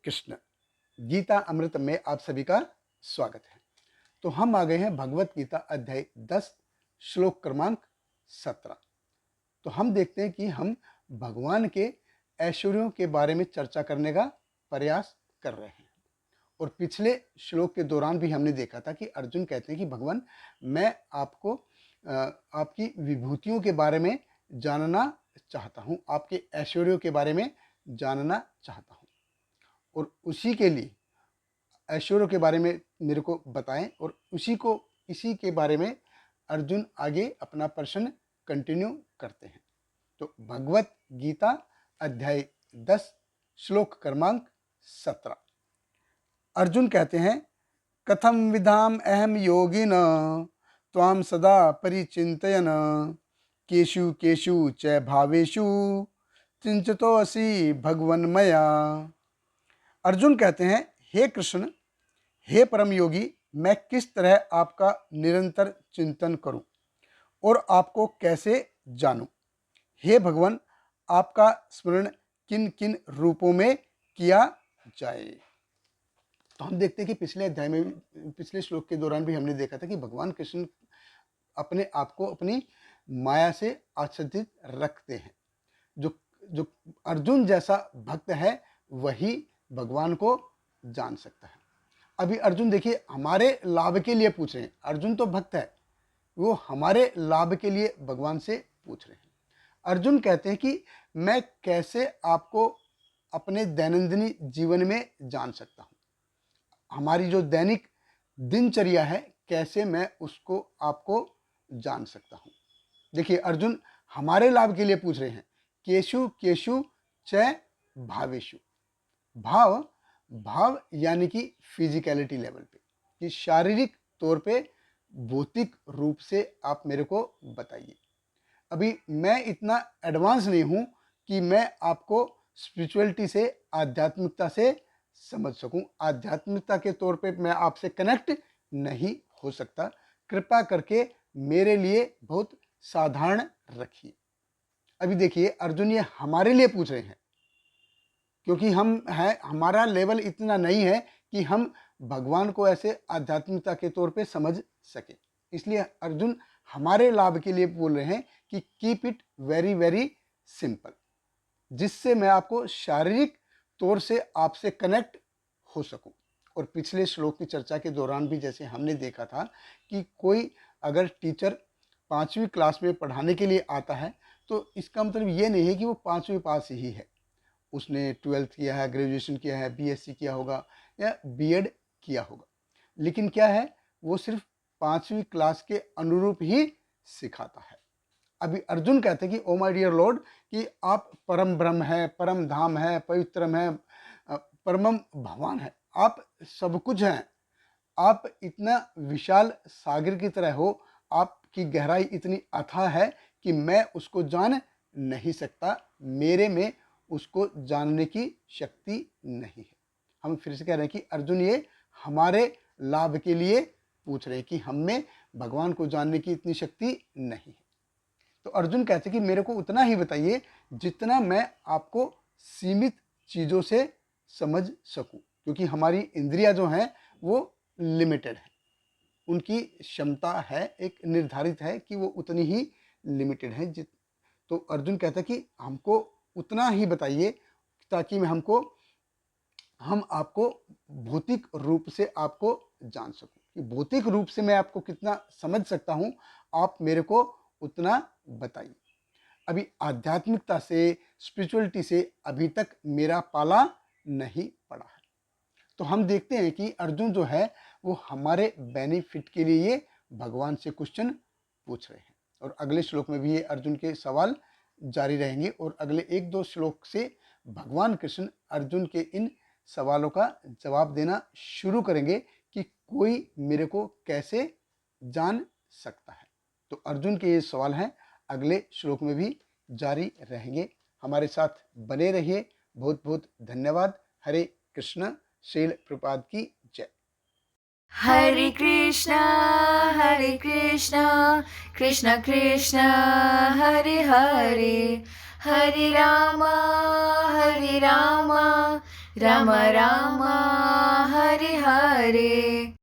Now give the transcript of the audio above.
कृष्ण। गीता अमृत में आप सभी का स्वागत है। तो हम आ गए हैं भगवत गीता अध्याय 10 श्लोक क्रमांक 17। तो हम देखते हैं कि हम भगवान के ऐश्वर्यों के बारे में चर्चा करने का प्रयास कर रहे हैं। और पिछले श्लोक के दौरान भी हमने देखा था कि अर्जुन कहते हैं कि भगवान, मैं आपको आपकी विभूतियों के बारे में जानना चाहता हूँ, आपके ऐश्वर्यों के बारे में जानना चाहता हूँ, और उसी के लिए ऐश्वर्यों के बारे में मेरे को बताएं। और इसी के बारे में अर्जुन आगे अपना प्रश्न कंटिन्यू करते हैं। तो भगवत गीता अध्याय 10 श्लोक क्रमांक 17। अर्जुन कहते हैं, कथम विधाम अहम योगिन त्वाम सदा परिचिंतयन केषु केषु च भावेषु चिंततोऽसि भगवन्मया। अर्जुन कहते हैं, हे कृष्ण, हे परम योगी, मैं किस तरह आपका निरंतर चिंतन करूं और आपको कैसे जानूं। हे भगवान, आपका स्मरण किन किन रूपों में किया जाए। तो हम देखते हैं कि पिछले अध्याय में, पिछले श्लोक के दौरान भी हमने देखा था कि भगवान कृष्ण अपने आप को अपनी माया से आच्छादित रखते हैं। जो अर्जुन जैसा भक्त है वही भगवान को जान सकता है। अभी अर्जुन देखिए हमारे लाभ के लिए पूछ रहे हैं। अर्जुन तो भक्त है, वो हमारे लाभ के लिए भगवान से पूछ रहे हैं। अर्जुन कहते हैं कि मैं कैसे आपको अपने दैनंदिनी जीवन में जान सकता हूँ, हमारी जो दैनिक दिनचर्या है कैसे मैं उसको आपको जान सकता हूँ। देखिए अर्जुन हमारे लाभ के लिए पूछ रहे हैं। केशु केशु च भावेशु। भाव यानी कि फिजिकलिटी लेवल पे, कि शारीरिक तौर पे भौतिक रूप से आप मेरे को बताइए। अभी मैं इतना एडवांस नहीं हूं कि मैं आपको स्पिरिचुअलिटी से, आध्यात्मिकता से समझ सकूं। आध्यात्मिकता के तौर पे मैं आपसे कनेक्ट नहीं हो सकता। कृपा करके मेरे लिए बहुत साधारण रखिए। अभी देखिए अर्जुन ये हमारे लिए पूछ रहे हैं, क्योंकि हमारा लेवल इतना नहीं है कि हम भगवान को ऐसे आध्यात्मिकता के तौर पे समझ सके। इसलिए अर्जुन हमारे लाभ के लिए बोल रहे हैं कि keep it very very simple, जिससे मैं आपको शारीरिक तौर से आपसे कनेक्ट हो सकूं। और पिछले श्लोक की चर्चा के दौरान भी जैसे हमने देखा था कि कोई अगर टीचर 5वीं क्लास में पढ़ाने के लिए आता है तो इसका मतलब ये नहीं है कि वो 5वीं पास ही है। उसने 12th किया है, ग्रेजुएशन किया है, बीएससी किया होगा या बीएड किया होगा, लेकिन क्या है, वो सिर्फ 5वीं क्लास के अनुरूप ही सिखाता है। अभी अर्जुन कहते हैं कि ओ माय डियर लॉर्ड, कि आप परम ब्रह्म है, परम धाम है, पवित्रम है, परमम भगवान है, आप सब कुछ हैं। आप इतना विशाल सागर की तरह हो, आपकी गहराई इतनी अथाह है कि मैं उसको जान नहीं सकता, मेरे में उसको जानने की शक्ति नहीं है। हम फिर से कह रहे हैं कि अर्जुन ये हमारे लाभ के लिए पूछ रहे हैं कि हम में भगवान को जानने की इतनी शक्ति नहीं है। तो अर्जुन कहते हैं कि मेरे को उतना ही बताइए जितना मैं आपको सीमित चीज़ों से समझ सकूं, क्योंकि हमारी इंद्रियां जो हैं वो लिमिटेड है, उनकी क्षमता है एक निर्धारित है कि वो उतनी ही लिमिटेड है। तो अर्जुन कहता है कि हमको उतना ही बताइए ताकि हम आपको भौतिक रूप से आपको जान सकूं, कि भौतिक रूप से मैं आपको कितना समझ सकता हूं, आप मेरे को उतना बताइए। अभी आध्यात्मिकता से, स्पिरिचुअलिटी से अभी तक मेरा पाला नहीं पड़ा है। तो हम देखते हैं कि अर्जुन जो है वो हमारे बेनिफिट के लिए ये भगवान से क्वेश्चन पूछ रहे हैं। और अगले श्लोक में भी ये अर्जुन के सवाल जारी रहेंगे, और अगले 1-2 श्लोक से भगवान कृष्ण अर्जुन के इन सवालों का जवाब देना शुरू करेंगे कि कोई मेरे को कैसे जान सकता है। तो अर्जुन के ये सवाल हैं, अगले श्लोक में भी जारी रहेंगे। हमारे साथ बने रहिए। बहुत बहुत धन्यवाद। हरे कृष्ण। श्रील प्रभुपाद की जय। हरे कृष्णा कृष्ण कृष्ण हरे हरे, हरे रामा राम राम हरे हरे